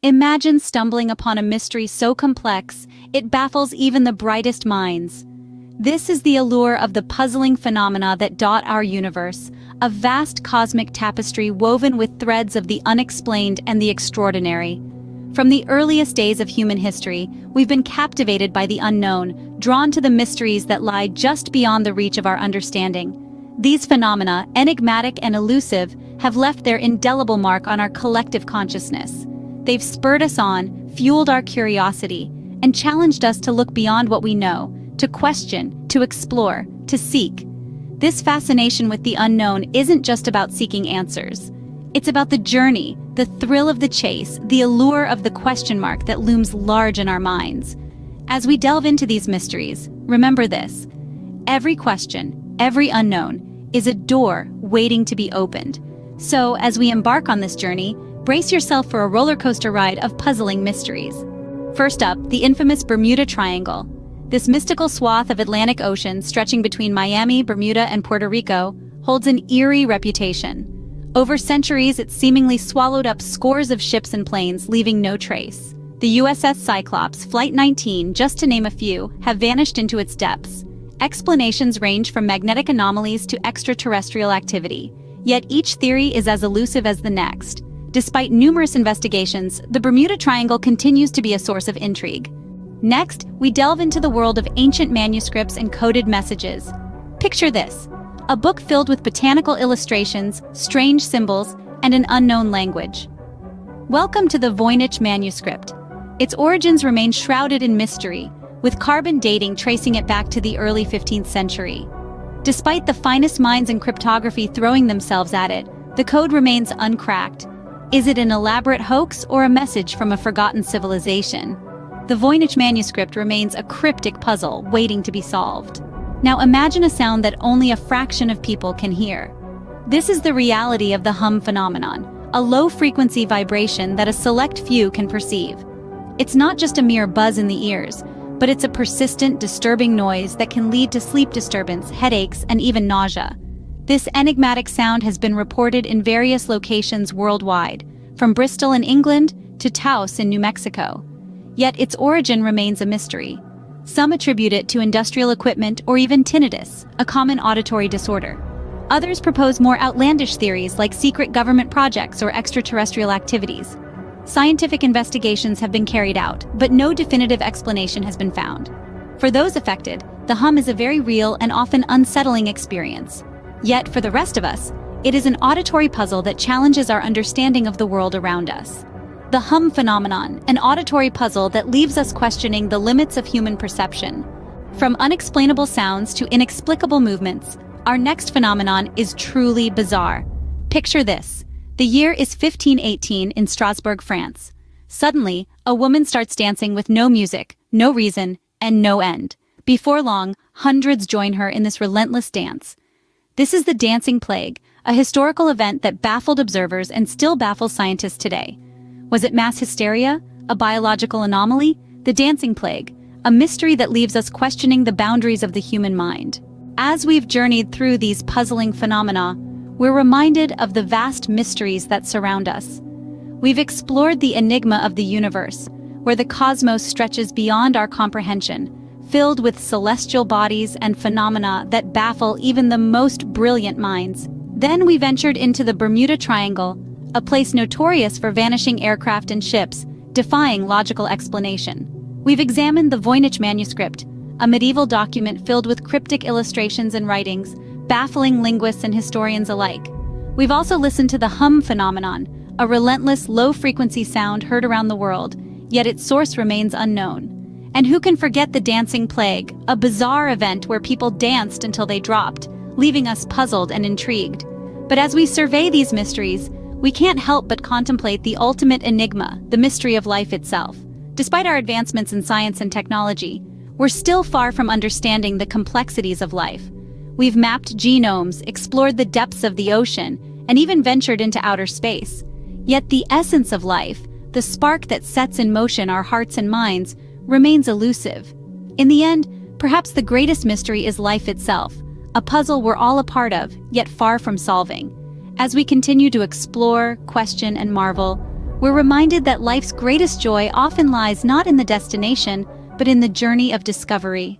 Imagine stumbling upon a mystery so complex, it baffles even the brightest minds. This is the allure of the puzzling phenomena that dot our universe, a vast cosmic tapestry woven with threads of the unexplained and the extraordinary. From the earliest days of human history, we've been captivated by the unknown, drawn to the mysteries that lie just beyond the reach of our understanding. These phenomena, enigmatic and elusive, have left their indelible mark on our collective consciousness. They've spurred us on, fueled our curiosity, and challenged us to look beyond what we know, to question, to explore, to seek. This fascination with the unknown isn't just about seeking answers. It's about the journey, the thrill of the chase, the allure of the question mark that looms large in our minds. As we delve into these mysteries, remember this: every question, every unknown, is a door waiting to be opened. So, as we embark on this journey, brace yourself for a roller coaster ride of puzzling mysteries. First up, the infamous Bermuda Triangle. This mystical swath of Atlantic Ocean stretching between Miami, Bermuda, and Puerto Rico holds an eerie reputation. Over centuries, it's seemingly swallowed up scores of ships and planes, leaving no trace. The USS Cyclops, Flight 19, just to name a few, have vanished into its depths. Explanations range from magnetic anomalies to extraterrestrial activity, yet each theory is as elusive as the next. Despite numerous investigations, the Bermuda Triangle continues to be a source of intrigue. Next, we delve into the world of ancient manuscripts and coded messages. Picture this: a book filled with botanical illustrations, strange symbols, and an unknown language. Welcome to the Voynich Manuscript. Its origins remain shrouded in mystery, with carbon dating tracing it back to the early 15th century. Despite the finest minds in cryptography throwing themselves at it, the code remains uncracked. Is it an elaborate hoax or a message from a forgotten civilization? The Voynich Manuscript remains a cryptic puzzle waiting to be solved. Now imagine a sound that only a fraction of people can hear. This is the reality of the hum phenomenon, a low-frequency vibration that a select few can perceive. It's not just a mere buzz in the ears, but it's a persistent, disturbing noise that can lead to sleep disturbance, headaches, and even nausea. This enigmatic sound has been reported in various locations worldwide, from Bristol in England to Taos in New Mexico. Yet its origin remains a mystery. Some attribute it to industrial equipment or even tinnitus, a common auditory disorder. Others propose more outlandish theories like secret government projects or extraterrestrial activities. Scientific investigations have been carried out, but no definitive explanation has been found. For those affected, the hum is a very real and often unsettling experience. Yet, for the rest of us, it is an auditory puzzle that challenges our understanding of the world around us. The hum phenomenon, an auditory puzzle that leaves us questioning the limits of human perception. From unexplainable sounds to inexplicable movements, our next phenomenon is truly bizarre. Picture this. The year is 1518 in Strasbourg, France. Suddenly, a woman starts dancing with no music, no reason, and no end. Before long, hundreds join her in this relentless dance. This is the Dancing Plague, a historical event that baffled observers and still baffles scientists today. Was it mass hysteria? A biological anomaly? The Dancing Plague, a mystery that leaves us questioning the boundaries of the human mind. As we've journeyed through these puzzling phenomena, we're reminded of the vast mysteries that surround us. We've explored the enigma of the universe, where the cosmos stretches beyond our comprehension, filled with celestial bodies and phenomena that baffle even the most brilliant minds. Then we ventured into the Bermuda Triangle, a place notorious for vanishing aircraft and ships, defying logical explanation. We've examined the Voynich Manuscript, a medieval document filled with cryptic illustrations and writings, baffling linguists and historians alike. We've also listened to the hum phenomenon, a relentless, low-frequency sound heard around the world, yet its source remains unknown. And who can forget the Dancing Plague, a bizarre event where people danced until they dropped, leaving us puzzled and intrigued. But as we survey these mysteries, we can't help but contemplate the ultimate enigma, the mystery of life itself. Despite our advancements in science and technology, we're still far from understanding the complexities of life. We've mapped genomes, explored the depths of the ocean, and even ventured into outer space. Yet the essence of life, the spark that sets in motion our hearts and minds, remains elusive. In the end, perhaps the greatest mystery is life itself, a puzzle we're all a part of, yet far from solving. As we continue to explore, question, and marvel, we're reminded that life's greatest joy often lies not in the destination, but in the journey of discovery.